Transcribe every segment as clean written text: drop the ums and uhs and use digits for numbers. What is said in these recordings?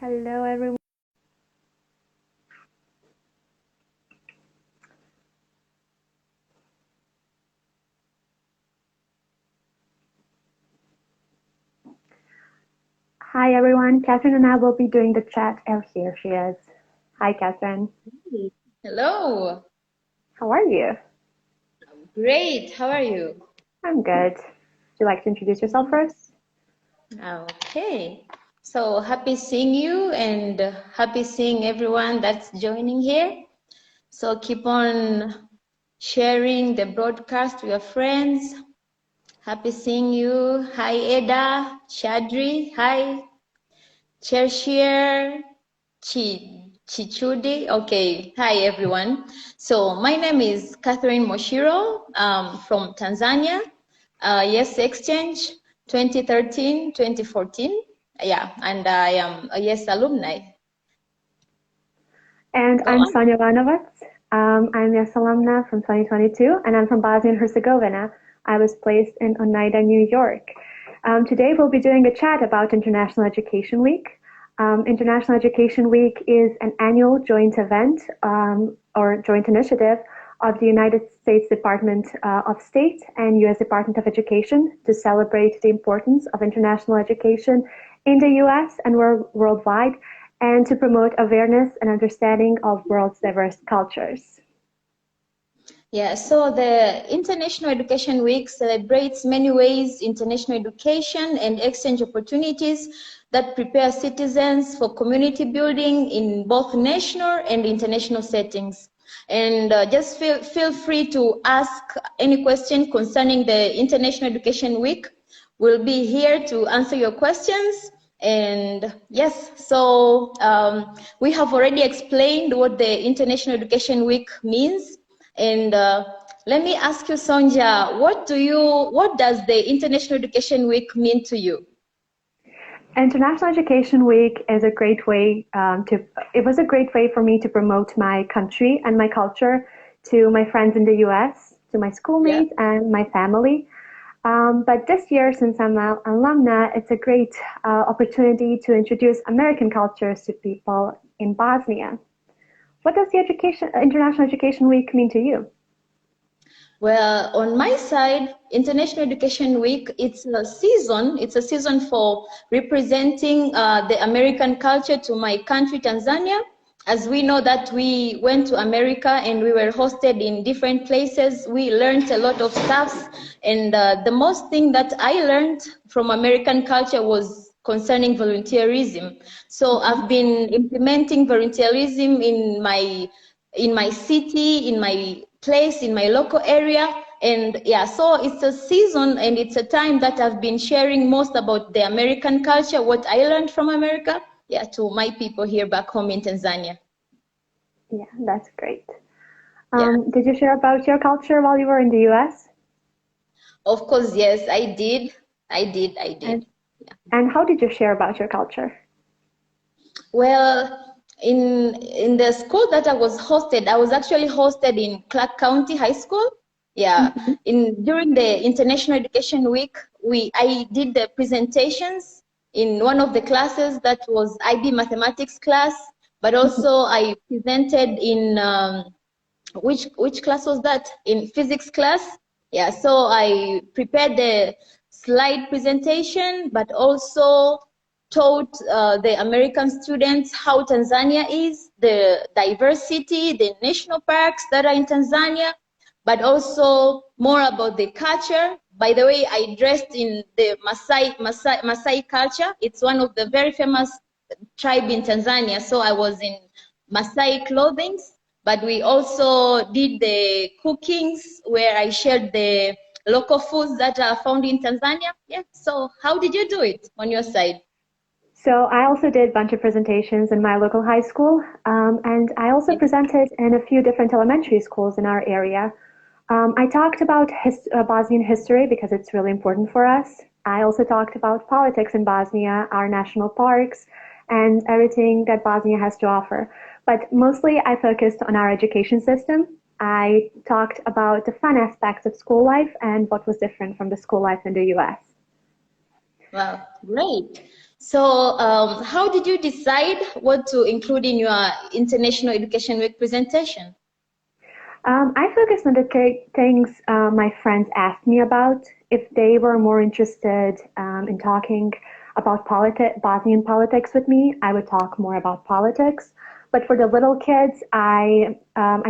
Hello, everyone. Hi, everyone. Catherine and I will be doing the chat. Oh, here she is. Hi, Catherine. Hey. Hello. How are you? Great. How are you? I'm good. Would you like to introduce yourself first? Okay. So happy seeing you and happy seeing everyone that's joining here. So keep on sharing the broadcast with your friends. Happy seeing you. Hi, Eda, Shadri. Hi, Chershir, Chichudi. Okay. Hi, everyone. So my name is Catherine Moshiro from Tanzania. Yes Exchange 2013, 2014. Yeah, and I am a Yes alumni. And Go I'm on. Sonia Vanovitz. I'm a alumna from 2022, and I'm from Bosnia and Herzegovina. I was placed in Oneida, New York. Today we'll be doing a chat about International Education Week. International Education Week is an annual joint event or joint initiative of the United States Department of State and U.S. Department of Education to celebrate the importance of international education in the U.S. and worldwide, and to promote awareness and understanding of world's diverse cultures. Yeah, so the International Education Week celebrates many ways international education and exchange opportunities that prepare citizens for community building in both national and international settings. And just feel free to ask any question concerning the International Education Week. We'll be here to answer your questions. And yes, so we have already explained what the International Education Week means. And let me ask you, Sonja, what does the International Education Week mean to you? International Education Week is a great way it was a great way for me to promote my country and my culture to my friends in the US, to my Yeah. schoolmates and my family. But this year, since I'm an alumna, it's a great opportunity to introduce American cultures to people in Bosnia. What does the International Education Week mean to you? Well, on my side, International Education Week, it's a season. It's a season for representing the American culture to my country, Tanzania. As we know that we went to America and we were hosted in different places, we learned a lot of stuff. And the most thing that I learned from American culture was concerning volunteerism. So Mhm. I've been implementing volunteerism in my city, in my place, in my local area. And yeah, so it's a season and it's a time that I've been sharing most about the American culture, what I learned from America, yeah, to my people here back home in Tanzania. Yeah, that's great. Yeah, Did you share about your culture while you were in the US? of course, yes, I did. I And, did. Yeah. and how did you share about your culture? Well, in the school that I was hosted, I was actually hosted in Clark County High School. Yeah, Mhm. in during the International Education Week, I did the presentations in one of the classes that was IB mathematics class, but Mhm. also I presented in which class was that? In physics class. Yeah, so I prepared the slide presentation, but also taught the American students how Tanzania is, the diversity, the national parks that are in Tanzania, but also more about the culture. By the way, I dressed in the Masai culture. It's one of the very famous tribe in Tanzania. So I was in Masai clothing, but we also did the cookings where I shared the local foods that are found in Tanzania. Yeah. So how did you do it on your side? So I also did a bunch of presentations in my local high school, and I also Yeah. presented in a few different elementary schools in our area. I talked about Bosnian history because it's really important for us. I also talked about politics in Bosnia, our national parks, and everything that Bosnia has to offer. But mostly I focused on our education system. I talked about the fun aspects of school life and what was different from the school life in the US. Wow, great. So how did you decide what to include in your International Education Week presentation? I focused on the things my friends asked me about. If they were more interested in talking about Bosnian politics with me, I would talk more about politics. But for the little kids, I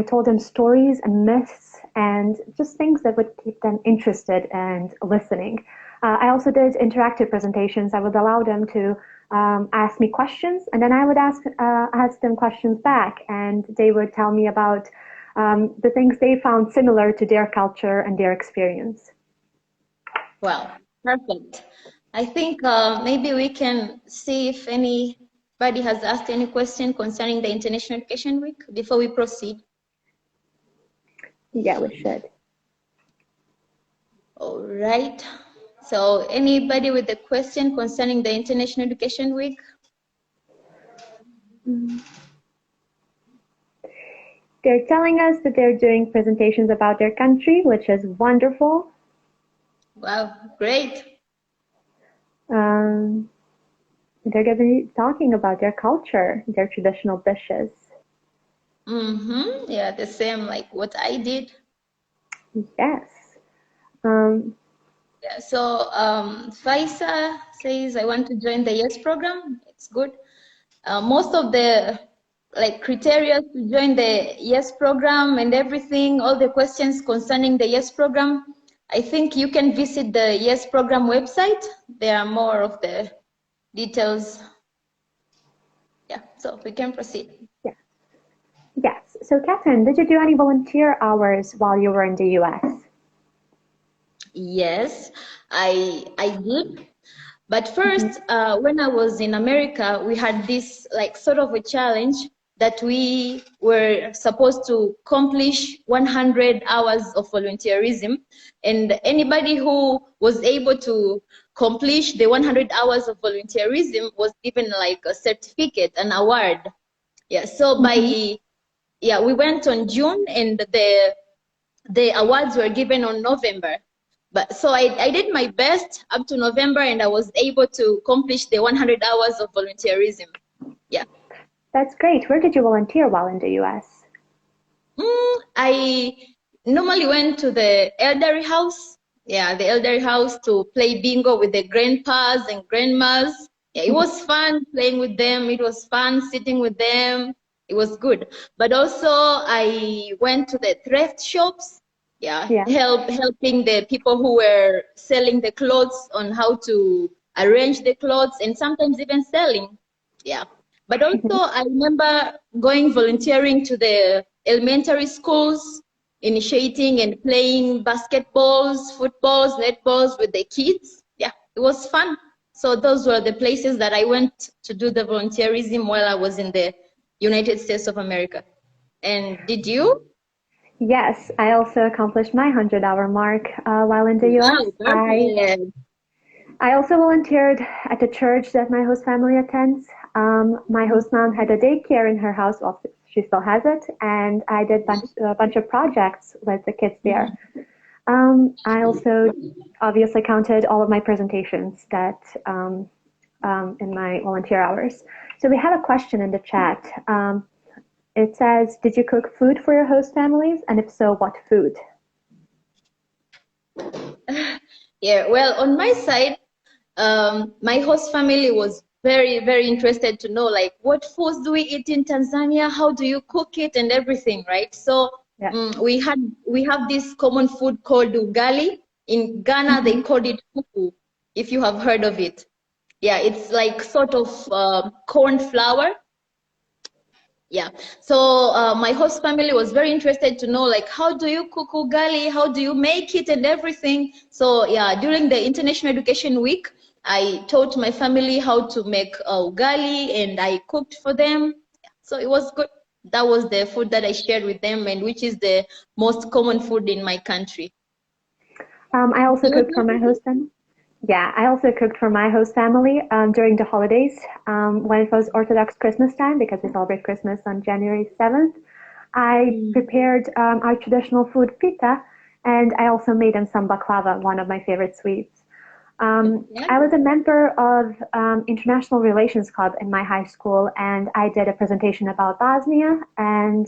told them stories and myths and just things that would keep them interested and listening. I also did interactive presentations. I would allow them to ask me questions, and then I would ask them questions back, and they would tell me about the things they found similar to their culture and their experience. Wow, perfect. I think maybe we can see if anybody has asked any question concerning the International Education Week before we proceed. Yeah, we should. All right. So anybody with a question concerning the International Education Week? They're telling us that they're doing presentations about their country, which is wonderful. Wow, great. They're going to be talking about their culture, their traditional dishes. Yeah, the same like what I did. Yes. Yeah, so Faisa says, I want to join the YES program. It's good. Most of the criteria to join the YES program and everything, all the questions concerning the YES program, I think you can visit the YES program website. There are more of the details. Yeah, so we can proceed. Yeah. Yes. So, Catherine, did you do any volunteer hours while you were in the US? Yes, I did. But first, when I was in America, we had this sort of a challenge that we were supposed to accomplish 100 hours of volunteerism. And anybody who was able to accomplish the 100 hours of volunteerism was given like a certificate, an award. Yeah, so we went on June and the awards were given on November. But so I did my best up to November, and I was able to accomplish the 100 hours of volunteerism. Yeah. That's great. Where did you volunteer while in the US? I normally went to the elderly house. Yeah, the elderly house to play bingo with the grandpas and grandmas. Yeah, it was fun playing with them. It was fun sitting with them. It was good. But also I went to the thrift shops. Yeah, Yeah. helping the people who were selling the clothes on how to arrange the clothes and sometimes even selling. Yeah. But also I remember going volunteering to the elementary schools, initiating and playing basketballs, footballs, netballs with the kids. Yeah, it was fun. So those were the places that I went to do the volunteerism while I was in the United States of America. And did you? Yes, I also accomplished my 100-hour mark while in the US. Wow, perfect. I also volunteered at the church that my host family attends. My host mom had a daycare in her house, well, she still has it, and I did a bunch of projects with the kids there. I also obviously counted all of my presentations that in my volunteer hours. So we have a question in the chat. It says, did you cook food for your host families? And if so, what food? Yeah, well, on my side, my host family was very, very interested to know, like, what foods do we eat in Tanzania? How do you cook it and everything, right? So Yeah. we have this common food called ugali. In Ghana, they called it fufu, if you have heard of it. Yeah, it's like sort of corn flour. Yeah. So my host family was very interested to know, like, how do you cook ugali? How do you make it and everything? So yeah, during the International Education Week, I taught my family how to make ugali, and I cooked for them. So it was good. That was the food that I shared with them, and which is the most common food in my country. I also cooked for my host family. Yeah, I also cooked for my host family during the holidays when it was Orthodox Christmas time, because we celebrate Christmas on January 7th. I prepared our traditional food pita, and I also made them some baklava, one of my favorite sweets. I was a member of International Relations Club in my high school, and I did a presentation about Bosnia. And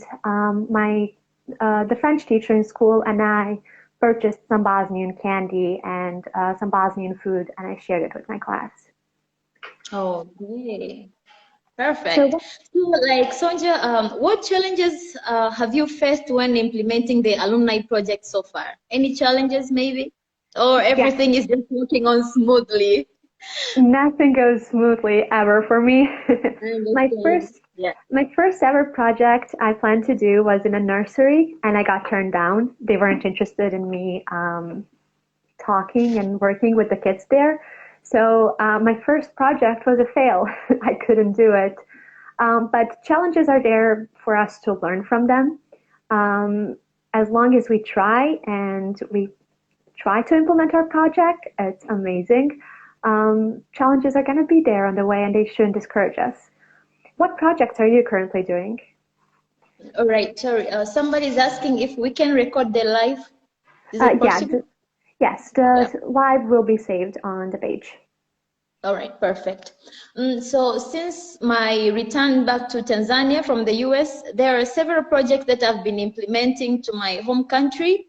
the French teacher in school and I purchased some Bosnian candy and some Bosnian food, and I shared it with my class. Oh, great. Perfect. So, So, like Sonja, what challenges have you faced when implementing the alumni project so far? Any challenges, maybe, or yeah, everything is just working on smoothly? nothing goes smoothly ever for me. I my understand. first Yeah. my first ever project I planned to do was in a nursery, and I got turned down. They weren't interested in me talking and working with the kids there. So my first project was a fail. I couldn't do it. But challenges are there for us to learn from them. Um, as long as we try and we try to implement our project, it's amazing. Challenges are going to be there on the way, and they shouldn't discourage us. What projects are you currently doing? All right. Sorry. Somebody's asking if we can record their live. Is it Yeah, possible? yes, Yeah. the live will be saved on the page. All right, perfect. So since my return back to Tanzania from the US, there are several projects that I've been implementing to my home country,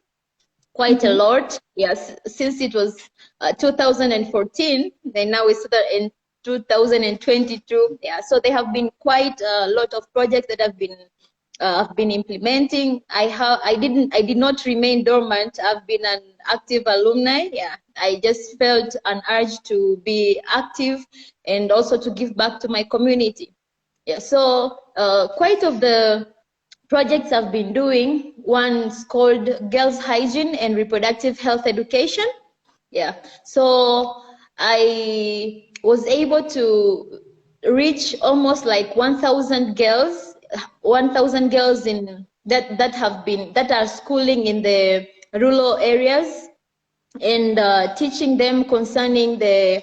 quite a Mm-hmm. lot. Yes, since it was 2014, then now it's in 2022. Yeah, so there have been quite a lot of projects that I've been implementing. I did not remain dormant. I've been an active alumni. Yeah, I just felt an urge to be active and also to give back to my community. Yeah, so quite of the projects I've been doing. One's called Girls Hygiene and Reproductive Health Education. Yeah, so I was able to reach almost like 1,000 girls in that are schooling in the rural areas and teaching them concerning the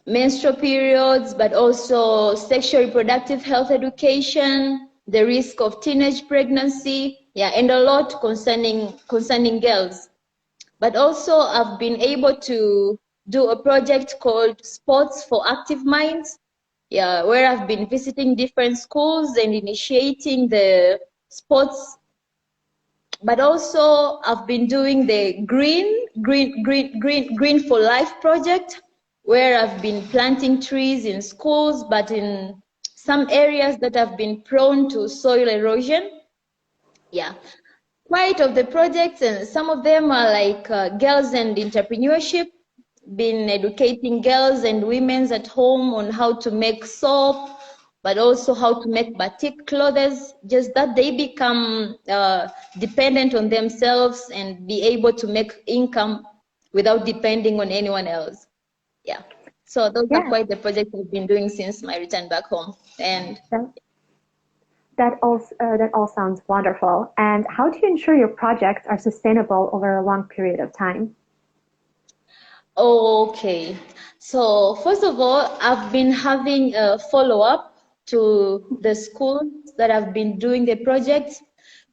menstrual periods, but also sexual reproductive health education, the risk of teenage pregnancy, yeah, and a lot concerning girls. But also I've been able to do a project called Sports for Active Minds, yeah, where I've been visiting different schools and initiating the sports. But also I've been doing the Green for Life project, where I've been planting trees in schools, but in some areas that have been prone to soil erosion. Yeah, quite of the projects, and some of them are like girls and entrepreneurship, been educating girls and women at home on how to make soap, but also how to make batik clothes, just that they become dependent on themselves and be able to make income without depending on anyone else. Yeah. So those are Yeah, quite the projects I've been doing since my return back home. And that, that all sounds wonderful. And how do you ensure your projects are sustainable over a long period of time? okay. So first of all, I've been having a follow-up to the schools that I've been doing the projects,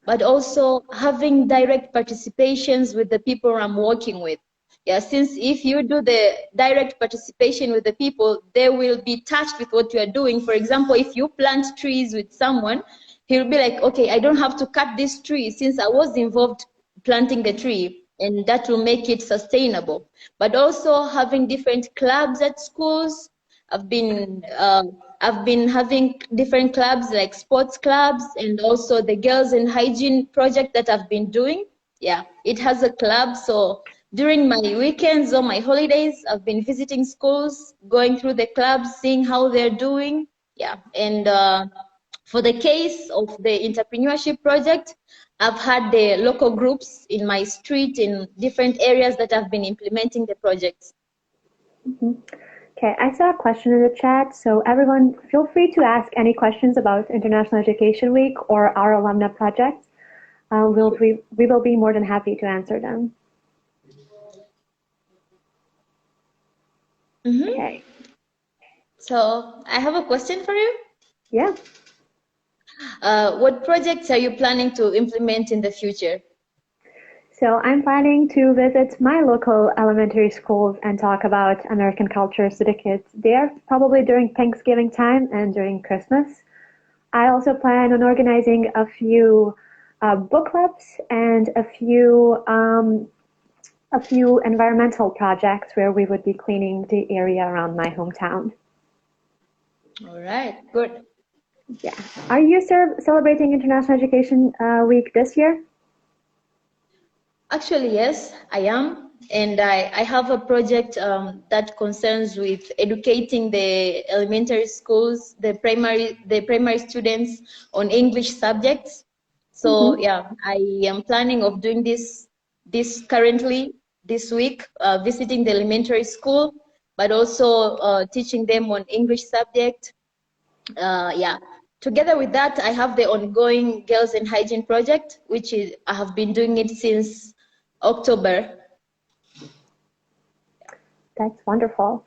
but also having direct participations with the people I'm working with. Yeah, since if you do the direct participation with the people, they will be touched with what you are doing. For example, if you plant trees with someone, he'll be like, okay, I don't have to cut this tree since I was involved planting the tree, and that will make it sustainable. But also having different clubs at schools. I've been uh, I've been having different clubs like sports clubs, and also the girls in hygiene project that I've been doing. Yeah, it has a club. So during my weekends or my holidays, I've been visiting schools, going through the clubs, seeing how they're doing. Yeah, and for the case of the entrepreneurship project, I've had the local groups in my street in different areas that have been implementing the projects. Mhm. Okay, I saw a question in the chat, so everyone feel free to ask any questions about International Education Week or our alumna projects. We will be more than happy to answer them. Mm-hmm. Okay, So I have a question for you. yeah. What projects are you planning to implement in the future? So I'm planning to visit my local elementary schools and talk about American culture to the kids there, probably during Thanksgiving time and during Christmas. I also plan on organizing a few book clubs and a few environmental projects where we would be cleaning the area around my hometown. All right, good. Yeah. Are you celebrating International Education Week this year? Actually, yes, I am. And I have a project that concerns with educating the elementary schools, the primary students on English subjects. So Mm-hmm. yeah, I am planning of doing this currently this week, visiting the elementary school, but also teaching them on English subject. Yeah. Together with that, I have the ongoing Girls and Hygiene project, which is I have been doing it since October. That's wonderful.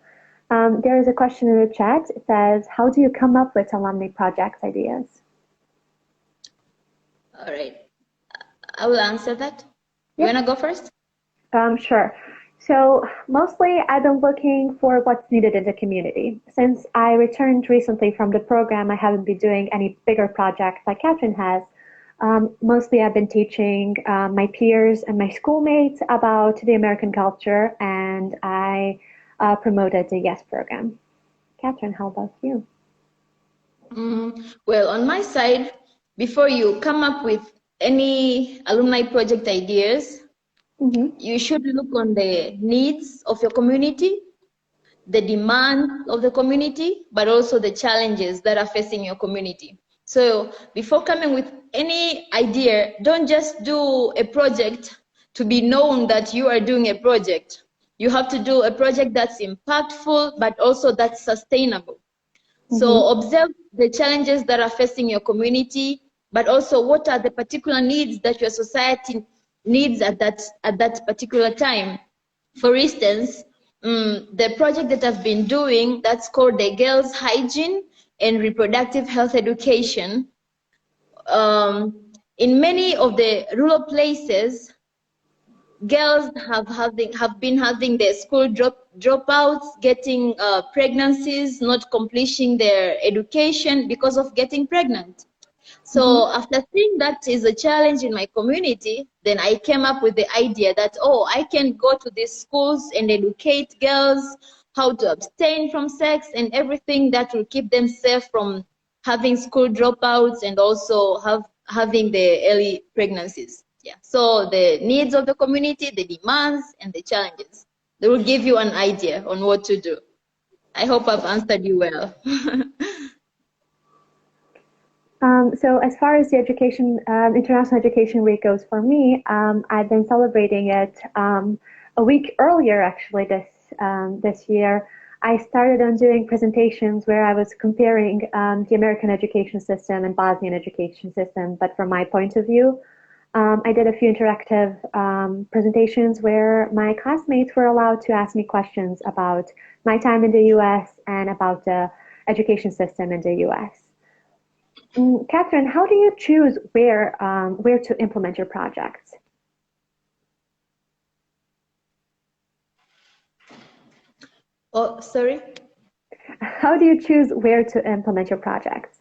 There is a question in the chat. It says, how do you come up with alumni projects ideas? All right. I will answer that. You Yep. wanna go first? Sure. So mostly I've been looking for what's needed in the community. Since I returned recently from the program, I haven't been doing any bigger projects like Catherine has. Mostly I've been teaching my peers and my schoolmates about the American culture, and I promoted the YES program. Catherine, how about you? Well, on my side, before you come up with any alumni project ideas, Mm-hmm. you should look on the needs of your community, the demands of the community, but also the challenges that are facing your community. So before coming with any idea, don't just do a project to be known that you are doing a project. You have to do a project that's impactful, but also that's sustainable. Mm-hmm. So observe the challenges that are facing your community, but also what are the particular needs that your society needs at that particular time. For instance, the project that I've been doing that's called the Girls Hygiene and Reproductive Health Education. In many of the rural places, girls have been having their school dropouts, getting pregnancies, not completing their education because of getting pregnant. Mm-hmm. So after seeing that is a challenge in my community, then I came up with the idea that, oh, I can go to these schools and educate girls how to abstain from sex and everything that will keep them safe from having school dropouts and also having the early pregnancies. Yeah. So the needs of the community, the demands and the challenges. They will give you an idea on what to do. I hope I've answered you well. So as far as the International Education Week goes for me, I've been celebrating it a week earlier, actually, this year. I started on doing presentations where I was comparing the American education system and Bosnian education system, but from my point of view. I did a few interactive presentations where my classmates were allowed to ask me questions about my time in the U.S. and about the education system in the U.S. Catherine, how do you choose where to implement your projects? Oh, sorry. How do you choose where to implement your projects?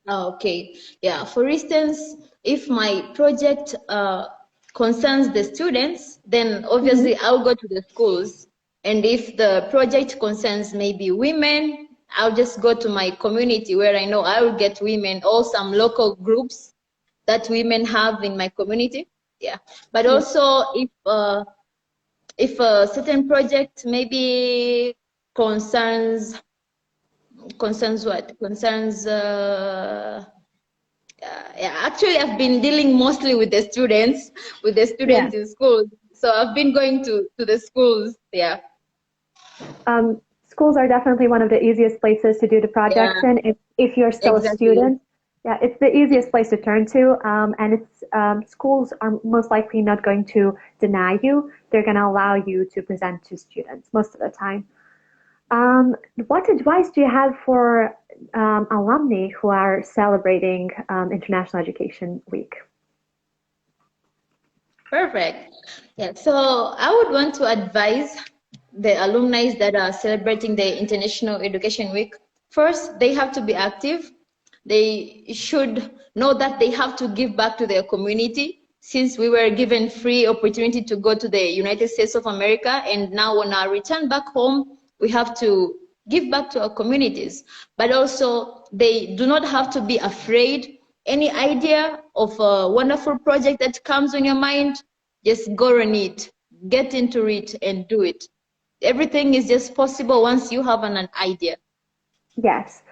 Okay, yeah. For instance, if my project concerns the students, then Hmm. obviously I'll go to the schools. And if the project concerns maybe women, I'll just go to my community where I know I will get women or some local groups that women have in my community. Yeah. But Yeah. also if a certain project maybe concerns what? Concerns yeah, actually, I've been dealing mostly with the Yeah. students in schools. So I've been going to the schools. Yeah, Schools are definitely one of the easiest places to do the projects yeah, in. If you're still a exactly. student, yeah, it's the easiest place to turn to. And it's schools are most likely not going to deny you. They're going to allow you to present to students most of the time. What advice do you have for alumni who are celebrating International Education Week? Perfect. Yeah, so I would want to advise the alumni that are celebrating the International Education Week. First, they have to be active. They should know that they have to give back to their community since we were given free opportunity to go to the United States of America, and now on our return back home, we have to give back to our communities. But also, they do not have to be afraid. Any idea of a wonderful project that comes on your mind, just go on it, get into it and do it. Everything is just possible once you have an idea. Yes.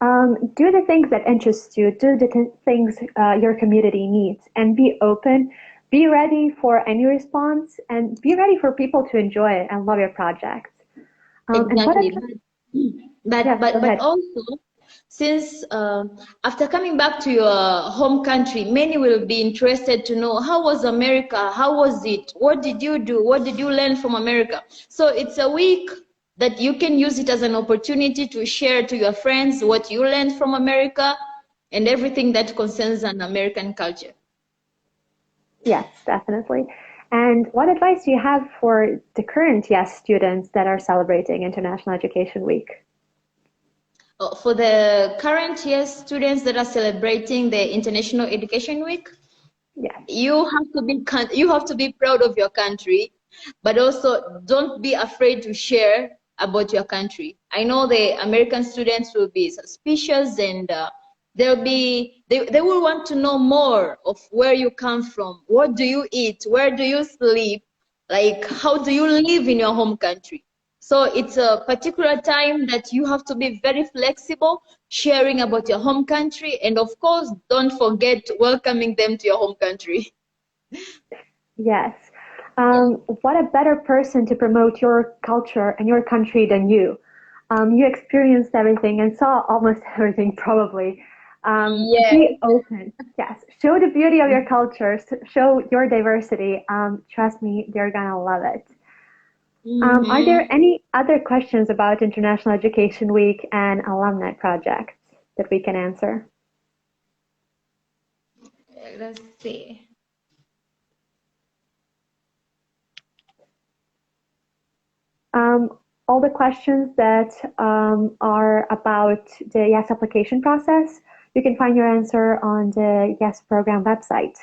Do the things that interest you, do the things your community needs, and be open. Be ready for any response, and be ready for people to enjoy it and love your project. And what? Exactly. Yes, go But ahead. also, since after coming back to your home country, many will be interested to know how was America, how was it, what did you do, what did you learn from America. So it's a week that you can use it as an opportunity to share to your friends what you learned from America and everything that concerns an American culture. Yes, definitely. And what advice do you have for the current YES students that are celebrating International Education Week? For the current year students that are celebrating the International Education Week, Yes. you have to be proud of your country, but also don't be afraid to share about your country. I know the American students will be suspicious, and they will want to know more of where you come from, what do you eat, where do you sleep, like how do you live in your home country. So it's a particular time that you have to be very flexible, sharing about your home country, and of course, don't forget welcoming them to your home country. Yes. Yeah. What a better person to promote your culture and your country than you. You experienced everything and saw almost everything, probably. Yeah. Be open. Yes. Show the beauty of your culture. Show your diversity. Trust me, they're gonna love it. Are there Mm-hmm. any other questions about International Education Week and alumni projects that we can answer? Let's see. Um, all the questions that are about the YES application process, you can find your answer on the YES program website.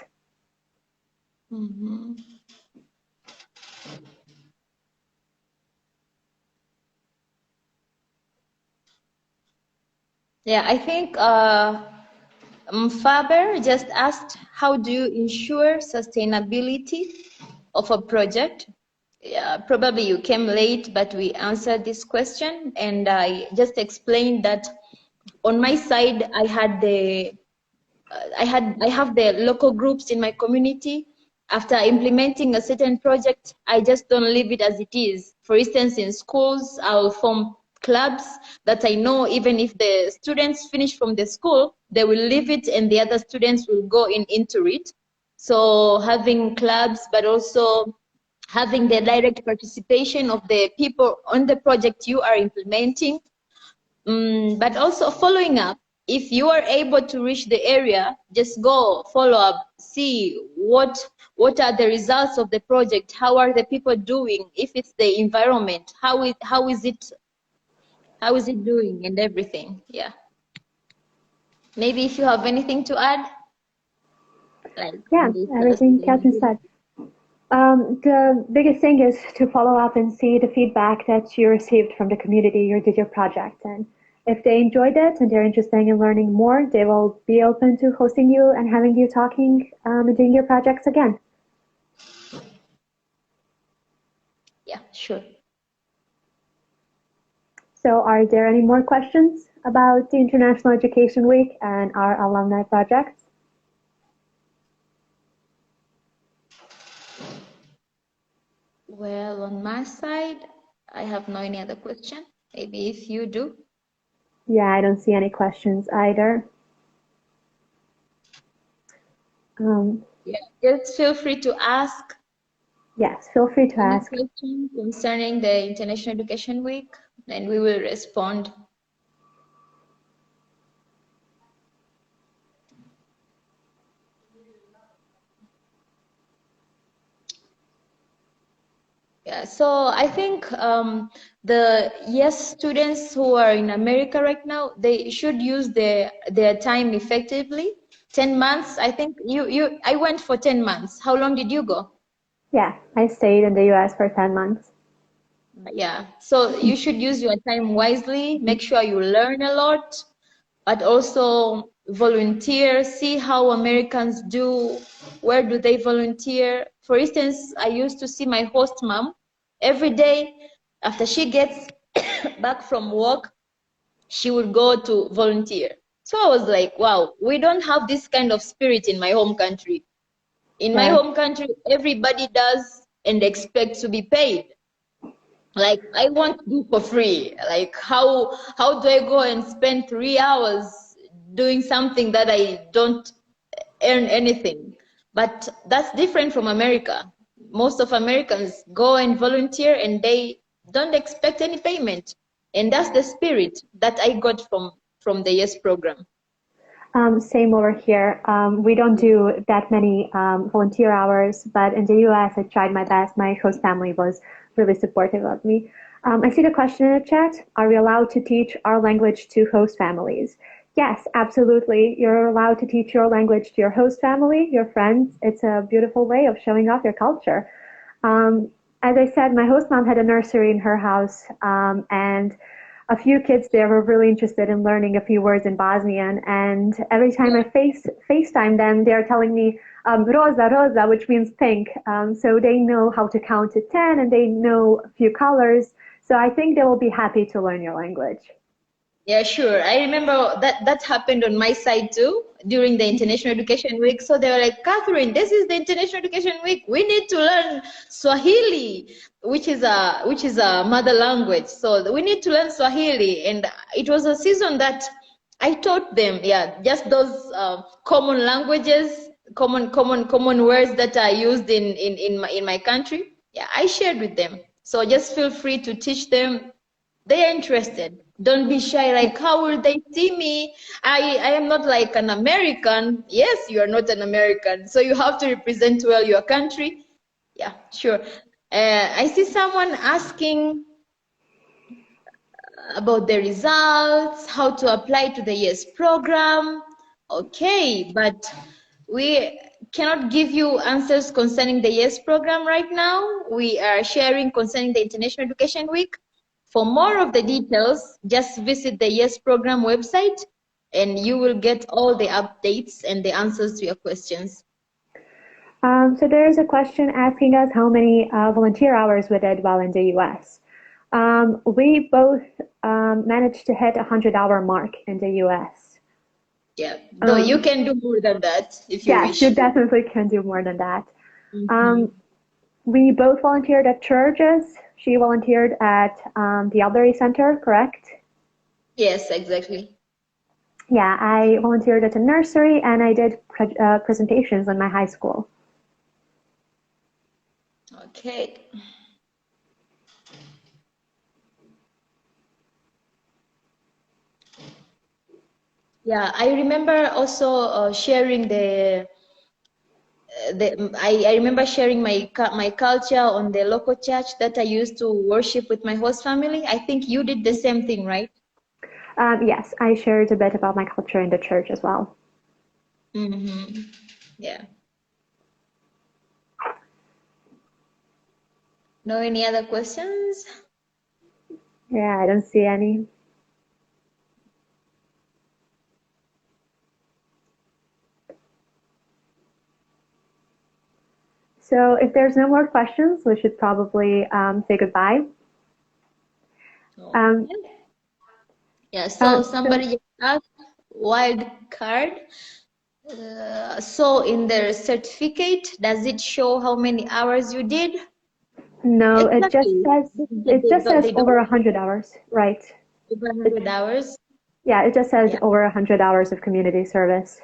Mm-hmm. Yeah, I think Faber just asked, how do you ensure sustainability of a project? Yeah, probably you came late, but we answered this question, and I just explained that on my side, I have the local groups in my community. After implementing a certain project, I just don't leave it as it is. For instance, in schools, I'll form clubs that I know even if the students finish from the school, they will leave it and the other students will go into it. So having clubs, but also having the direct participation of the people on the project you are implementing. But also following up. If you are able to reach the area, just go follow up, see what are the results of the project, how are the people doing, if it's the environment, how is it doing and everything. Yeah. Maybe if you have anything to add, like Yeah, on this everything Catherine sustainability. said. The biggest thing is to follow up and see the feedback that you received from the community you did your project. And if they enjoyed it and they're interested in learning more, they will be open to hosting you and having you talking and doing your projects again. Yeah, sure. So are there any more questions about the International Education Week and our alumni projects? Well, on my side, I have no any other question. Maybe if you do. Yeah, I don't see any questions either. Um, Yeah, just feel free to ask yes, feel free to any ask. question concerning the International Education Week, and we will respond. Yeah, so I think the yes students who are in America right now, they should use their time effectively. 10 months, I think I went for 10 months. How long did you go? Yeah, I stayed in the US for 10 months. Yeah, so you should use your time wisely, make sure you learn a lot, but also volunteer, see how Americans do, where do they volunteer. For instance, I used to see my host mom every day after she gets back from work, she would go to volunteer. So I was like, wow, we don't have this kind of spirit in my home country. In my Yeah. home country, everybody does and expects to be paid. Like I want to do for free. Like how do I go and spend 3 hours doing something that I don't earn anything? But that's different from America. Most of Americans go and volunteer and they don't expect any payment. And that's the spirit that I got from the YES program. Same over here. We don't do that many volunteer hours, but in the US, I tried my best. My host family was really supportive of me. I see the question in the chat. Are we allowed to teach our language to host families? Yes, absolutely. You're allowed to teach your language to your host family, your friends. It's a beautiful way of showing off your culture. Um, as I said, my host mom had a nursery in her house, and a few kids there were really interested in learning a few words in Bosnian. And every time I FaceTime them, they're telling me rosa, rosa, which means pink. So they know how to count to 10 and they know a few colors. So I think they will be happy to learn your language. Yeah, sure. I remember that happened on my side too during the International Education Week. So they were like, Catherine, this is the International Education Week. We need to learn Swahili, which is a mother language. So we need to learn Swahili, and it was a season that I taught them. Yeah, just those common languages, common words that are used in my country. Yeah, I shared with them. So just feel free to teach them. They are interested. Don't be shy, like, how will they see me? I am not like an American. Yes, you are not an American. So you have to represent well your country. Yeah, sure. I see someone asking about the results, how to apply to the YES program. Okay, but we cannot give you answers concerning the YES program right now. We are sharing concerning the International Education Week. For more of the details, just visit the YES program website and you will get all the updates and the answers to your questions. So there's a question asking us how many volunteer hours we did while in the US. We both managed to hit 100-hour mark in the US. Yeah, though you can do more than that if you Yes, wish. you definitely can do more than that. Mm-hmm. We both volunteered at churches. She volunteered at the Elderly Center, correct? Yes, exactly. Yeah, I volunteered at a nursery and I did presentations in my high school. Okay. Yeah, I remember also sharing I remember sharing my culture on the local church that I used to worship with my host family. I think you did the same thing, right? Yes, I shared a bit about my culture in the church as well. Mm-hmm. Yeah. No, any other questions? Yeah, I don't see any. So if there's no more questions, we should probably say goodbye. Um, Yeah, so so somebody just asked wild card. So in the certificate, does it show how many hours you did? no, Exactly. it just says They over don't 100 hours, right? over It, 100 hours. yeah, it just says Yeah. over 100 hours of community service.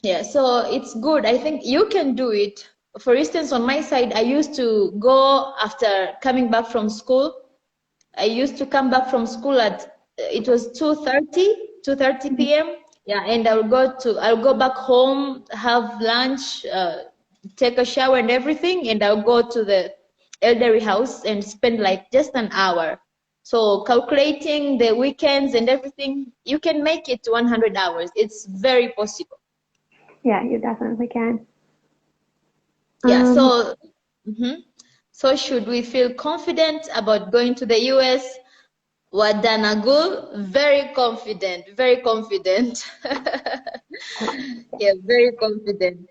Yeah, so it's good. I think you can do it. For instance, on my side, I used to go after coming back from school. I used to come back from school at it was 2:30 p.m. Yeah, and I'll go back home, have lunch, take a shower and everything, and I'll go to the elderly house and spend like just an hour. So calculating the weekends and everything, you can make it to 100 hours. It's very possible. Yeah, you definitely can. Yeah, Um, so so should we feel confident about going to the US? Wadanagul, very confident, very confident. Yeah, very confident.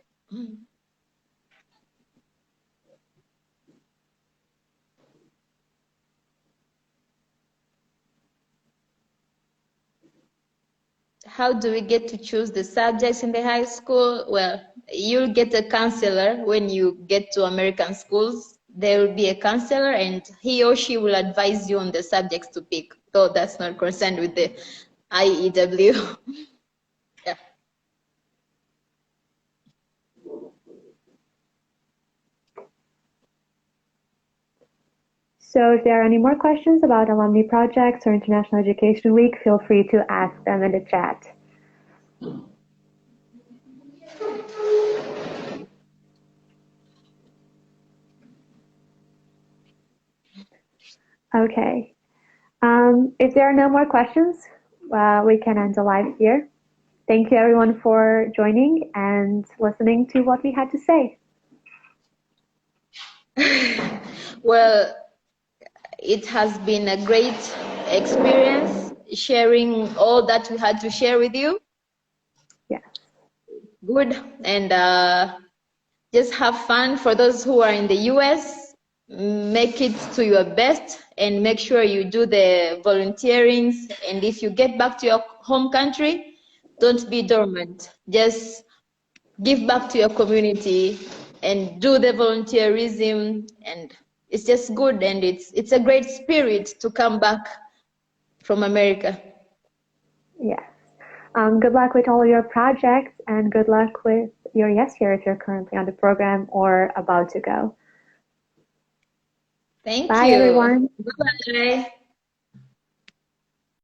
How do we get to choose the subjects in the high school? Well, you'll get a counselor when you get to American schools. There will be a counselor and he or she will advise you on the subjects to pick. So that's not concerned with the IEW. Yeah. so if there are any more questions about alumni projects or International Education Week, feel free to ask them in the chat. Okay. If there are no more questions, we can end the live here. Thank you everyone for joining and listening to what we had to say. Well, it has been a great experience sharing all that we had to share with you. Yes. Good. And just have fun. For those who are in the US, make it to your best and make sure you do the volunteerings. And if you get back to your home country, don't be dormant. Just give back to your community and do the volunteerism. And it's just good. And it's a great spirit to come back from America. Yes. Good luck with all your projects and good luck with your yes year if you're currently on the program or about to go. Thank Bye, you. everyone. Bye-bye.